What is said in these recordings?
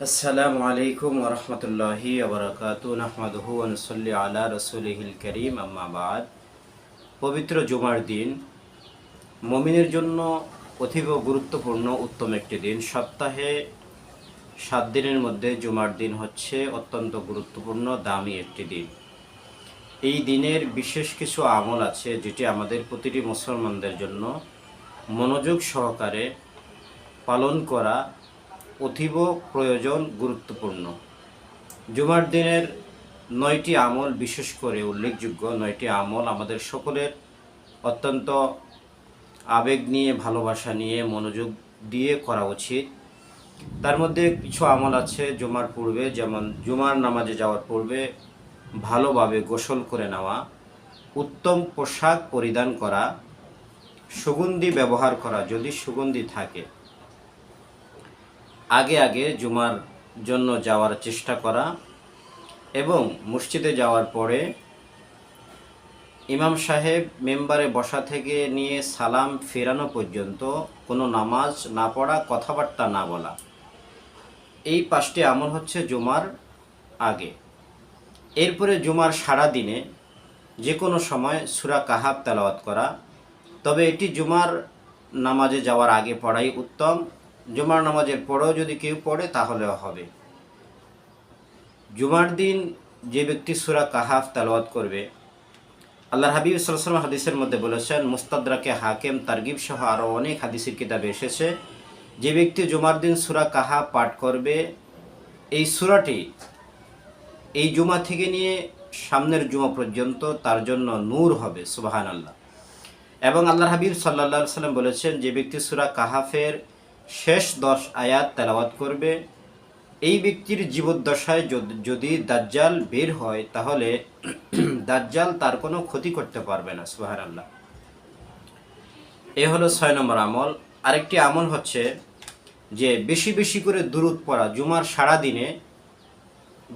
আসসালামু আলাইকুম ওরহমতুল্লাহি ওবরাকাতু নাহমাদুহু ওয়া নুসাল্লি আলা রাসূলিহিল কারীম আম্মা বাদ। পবিত্র জুমার দিন মুমিনের জন্য অতীব গুরুত্বপূর্ণ উত্তম একটি দিন। সপ্তাহে 7 দিনের মধ্যে জুমার দিন হচ্ছে অত্যন্ত গুরুত্বপূর্ণ দামি একটি দিন। এই দিনের বিশেষ কিছু আমল আছে যেটি আমাদের প্রতিটি মুসলমানদের জন্য মনোযোগ সহকারে পালন করা অতীব প্রয়োজন, গুরুত্বপূর্ণ। জুমার দিনের 9টি আমল, বিশেষ করে উল্লেখযোগ্য 9টি আমল আমাদের সকলের অত্যন্ত আবেগ নিয়ে, ভালোবাসা নিয়ে, মনোযোগ দিয়ে করা উচিত। তার মধ্যে কিছু আমল আছে জুমার পূর্বে, যেমন জুমার নামাজে যাওয়ার পূর্বে ভালোভাবে গোসল করে নেওয়া, উত্তম পোশাক পরিধান করা, সুগন্ধি ব্যবহার করা যদি সুগন্ধি থাকে, আগে আগে জুমার জন্য যাওয়ার চেষ্টা করা এবং মসজিদে যাওয়ার পরে ইমাম সাহেব মেম্বারে বসা থেকে নিয়ে সালাম ফেরানো পর্যন্ত কোনো নামাজ না পড়া, কথাবার্তা না বলা। এই 5টি আমল হচ্ছে জুমার আগে। এরপরে জুমার সারা দিনে যে কোনো সময় সূরা কাহাফ তেলাওয়াত করা, তবে এটি জুমার নামাজে যাওয়ার আগে পড়াই উত্তম। জুমার নামাজের পরেও যদি কেউ পড়ে তাহলেও হবে। জুমার দিন যে ব্যক্তি সূরা কাহাফ তেলাওয়াত করবে, আল্লাহর হাবিব সাল্লাল্লাহু আলাইহি ওয়াসাল্লাম হাদিসের মধ্যে বলেছেন, মুস্তাদরাকে হাকিম, তারগিব সহ আরও অনেক হাদিসের কিতাবে এসেছে, যে ব্যক্তি জুমার দিন সূরা কাহাফ পাঠ করবে, এই সূরাটি এই জুমা থেকে নিয়ে সামনের জুমা পর্যন্ত তার জন্য নূর হবে। সুবহানাল্লাহ। এবং আল্লাহর হাবিব সাল্লাল্লাহু আলাইহি ওয়াসাল্লাম বলেছেন, যে ব্যক্তি সূরা কাহাফের শেষ 10 আয়াত তেলাওয়াত করবে, এই ব্যক্তির জীবদ্দশায় যদি দাজ্জাল বের হয় তাহলে দাজ্জাল তার কোনো ক্ষতি করতে পারবে না। সুবহানাল্লাহ। এ হলো 6 নম্বর আমল। আরেকটি আমল হচ্ছে যে বেশি বেশি করে দুরূদ পড়া জুমার সারা দিনে।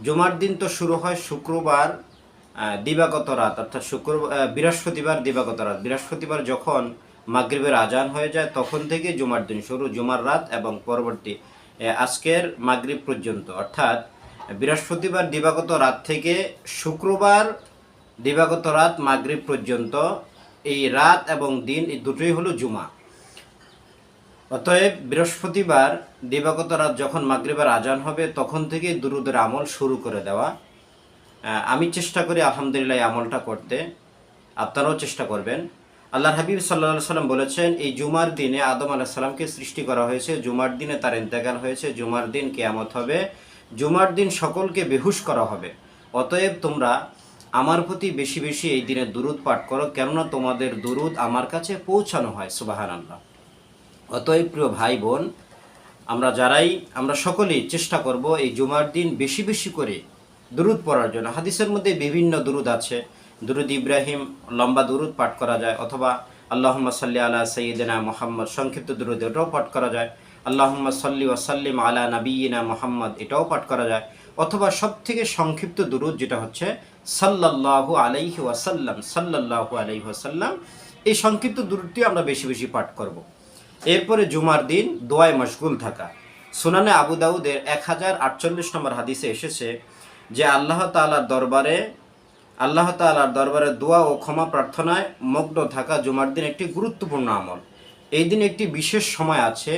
জুমার দিন তো শুরু হয় শুক্রবার দিবাগত রাত, অর্থাৎ বৃহস্পতিবার দিবাগত রাত। বৃহস্পতিবার যখন মাগরিবের আজান হয়ে যায় তখন থেকে জুমার দিন শুরু, জুমার রাত এবং পরবর্তী আজকের মাগরিব পর্যন্ত, অর্থাৎ বৃহস্পতিবার দিবাগত রাত থেকে শুক্রবার দিবাগত রাত মাগরিব পর্যন্ত, এই রাত এবং দিন এই দুটোই হলো জুমা। অতএব বৃহস্পতিবার দিবাগত রাত যখন মাগরিবের আজান হবে তখন থেকে দুরূদের আমল শুরু করে দেওয়া। আমি চেষ্টা করি আলহামদুলিল্লাহ এই আমলটা করতে, আপনারাও চেষ্টা করবেন। আল্লাহর হাবিব সাল্লাল্লাহু আলাইহি ওয়াসাল্লাম বলেছেন, এই জুমার দিনে আদম আলাইহিস সালামকে সৃষ্টি করা হয়েছে, জুমার দিনে তার ইন্তেকাল হয়েছে, জুমার দিন কিয়ামত হবে, জুমার দিন সকলকে বেহুশ করা হবে। অতএব তোমরা আমার প্রতি বেশি বেশি এই দিনে দুরূদ পাঠ করো, কেননা তোমাদের দুরূদ আমার কাছে পৌঁছানো হয়। সুবহানাল্লাহ। অতএব প্রিয় ভাই বোন, আমরা সকলেই চেষ্টা করব এই জুমার দিন বেশি বেশি করে দুরূদ পড়ার জন্য। হাদিসের মধ্যে বিভিন্ন দুরূদ আছে। দুরূদ ইব্রাহিম লম্বা দুরূদ পাঠ করা যায়, অথবা আল্লাহুম্মা সাল্লি আলা সাইয়্যিদিনা মুহাম্মদ সংক্ষিপ্ত দুরূদ, এটাও পাঠ করা যায়। আল্লাহুম্মা সাল্লি ওয়া সাল্লিম আলা নাবিয়িনা মুহাম্মদ, এটাও পাঠ করা যায়। অথবা সবথেকে সংক্ষিপ্ত দুরূদ যেটা হচ্ছে সাল্লাল্লাহু আলাইহি ওয়াসাল্লাম, সাল্লাল্লাহু আলাইহি ওয়াসাল্লাম, এই সংক্ষিপ্ত দুরূদটি আমরা বেশি বেশি পাঠ করব। এরপরে জুমার দিন দোয়ায় মশগুল থাকা। সুনানে আবু দাউদের 1048 নম্বর হাদিসে এসেছে যে আল্লাহ তাআলার দরবারে দোয়া ও ক্ষমা প্রার্থনায় মগ্ন থাকা জুমার দিন একটি গুরুত্বপূর্ণ আমল। এই দিন একটি বিশেষ সময় আছে,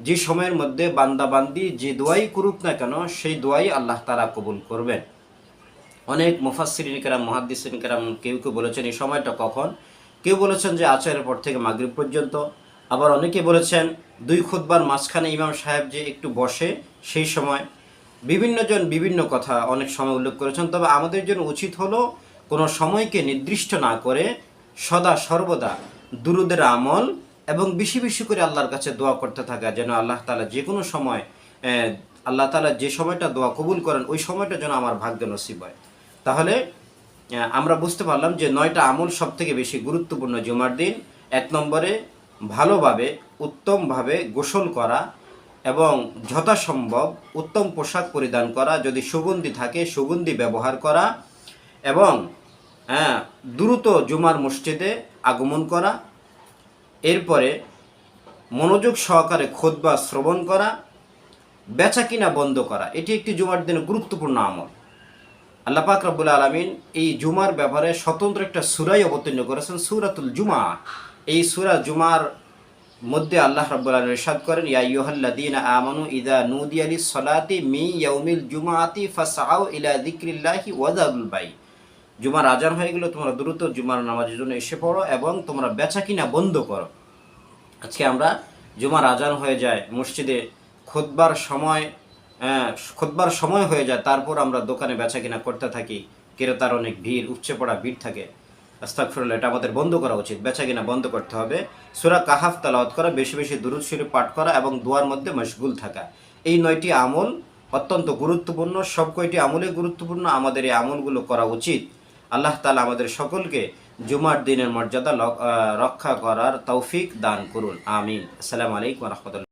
যে সময়ের মধ্যে বান্দাবান্দি যে দোয়াই করুক না কেন সেই দোয়াই আল্লাহ তাআলা কবুল করবেন। অনেক মুফাসসিরিন কেরাম, মুহাদ্দিসিন কেরাম কেউ কেউ বলেছেন এই সময়টা কখন, কেউ বলেছেন যে আসরের পর থেকে মাগরিব পর্যন্ত, আবার অনেকে বলেছেন 2 খুতবার মাঝখানে ইমাম সাহেব যে একটু বসে সেই সময়। বিভিন্নজন বিভিন্ন কথা অনেক সময় উল্লেখ করেছেন। তবে আমাদের জন্য উচিত হলো কোনো সময়কে নির্দিষ্ট না করে সদা সর্বদা দুরূদের আমল এবং বেশি বেশি করে আল্লাহর কাছে দোয়া করতে থাকা, যেন আল্লাহ তাআলা যে কোনো সময় আল্লাহ তাআলা যে সময়টা দোয়া কবুল করেন ওই সময়টা যেন আমার ভাগ্যে নসিব হয়। তাহলে আমরা বুঝতে পারলাম যে 9টা আমল সব থেকে বেশি গুরুত্বপূর্ণ জুমার দিন। 1 নম্বরে ভালোভাবে উত্তমভাবে গোসল করা এবং যথাসম্ভব উত্তম পোশাক পরিধান করা, যদি সুগন্ধি থাকে সুগন্ধি ব্যবহার করা, এবং দ্রুত জুমার মসজিদে আগমন করা। এরপরে মনোযোগ সহকারে খুতবা শ্রবণ করা বেচা কিনা বন্ধ করা, এটি একটি জুমার দিনে গুরুত্বপূর্ণ আমল। আল্লাহ পাক রব্বুল আলামিন এই জুমার ব্যাপারে স্বতন্ত্র একটা সূরাই অবতীর্ণ করেছেন, সূরাতুল জুমা। এই সূরা জুমার মধ্যে আল্লাহ রাব্বুল আলামিন ইরশাদ করেন, ইয়া আইয়ুহাল্লাযীনা আমানু ইযা নুদিয়া লিস-সালাতি মিন ইয়াউমিল জুমআতি ফাসআউ ইলা যিকরিল্লাহি ওয়া যারুল বাই। জুমার আজান হয়ে গেল, তোমরা দ্রুত জুমার নামাজের জন্য এসে পড়ো এবং তোমরা বেচা কিনা বন্ধ করো। আজকে আমরা জুমার আজান হয়ে যায়, মসজিদে খুতবার সময় হয়ে যায়, তারপর আমরা দোকানে বেচা কিনা করতে থাকি, ক্রেতার অনেক ভিড়, উপচে পড়া ভিড় থাকে। আস্তাগফিরুল্লাহ, এটা আমাদের বন্ধ করা উচিত। বেচা কিনা বন্ধ করতে হবে। সূরা কাহাফ তেলাওয়াত করা, বেশি বেশি দুরূদ শরীফ পাঠ করা এবং দোয়ার মধ্যে মশগুল থাকা, এই 9টি আমল অত্যন্ত গুরুত্বপূর্ণ। সব কয়টি আমলে গুরুত্বপূর্ণ, আমাদের এই আমলগুলো করা উচিত। আল্লাহ তাআলা আমাদের সকলকে জুমার দিনের মর্যাদা রক্ষা করার তৌফিক দান করুন, আমিন। আসসালামু আলাইকুম ওয়া রাহমাতুল্লাহ।